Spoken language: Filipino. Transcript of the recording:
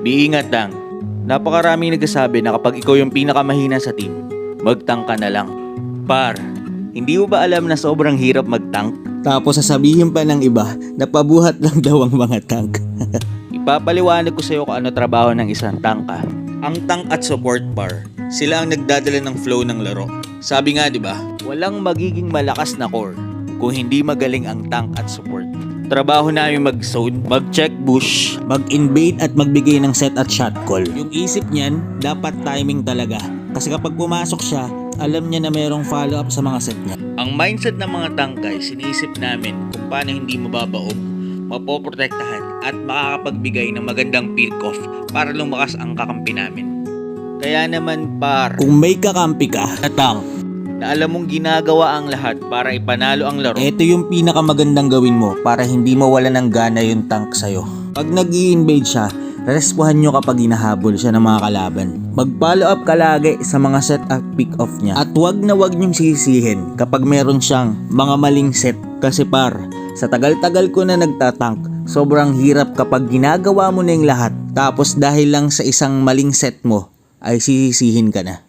Diingat lang. Napakaraming nagsasabi na kapag ikaw yung pinakamahina sa team, mag-tank ka na lang. Par, hindi mo ba alam na sobrang hirap mag-tank? Tapos sasabihin pa ng iba na pabuhat lang daw ang mga tank. Ipapaliwanag ko sa'yo kung ano trabaho ng isang tanka. Ang tank at support par, sila ang nagdadala ng flow ng laro. Sabi nga 'di ba, walang magiging malakas na core kung hindi magaling ang tank at support. Trabaho namin mag-zone, mag-check bush, Mag-invade at magbigay ng set at shot call. Yung isip niyan, dapat timing talaga. Kasi kapag pumasok siya, alam niya na mayroong follow-up sa mga set niya. Ang mindset ng mga tangkay, sinisip namin kung paano hindi mababaog, mapoprotektahan at makakapagbigay ng magandang pick-off para lumakas ang kakampi namin. Kaya naman par, Kung may kakampi ka na tank, na alam mong ginagawa ang lahat para ipanalo ang laro, ito yung pinakamagandang gawin mo para hindi mawala ng gana yung tank sa'yo. Pag nag-i-invade siya, respuhan nyo kapag hinahabol siya ng mga kalaban. Mag-follow up ka lagi sa mga set at pick off niya. At wag na wag nyong sisihin kapag meron siyang mga maling set. Kasi par, sa tagal-tagal ko na nagtatank, sobrang hirap kapag ginagawa mo na yung lahat. Tapos dahil lang sa isang maling set mo, ay sisisihin ka na.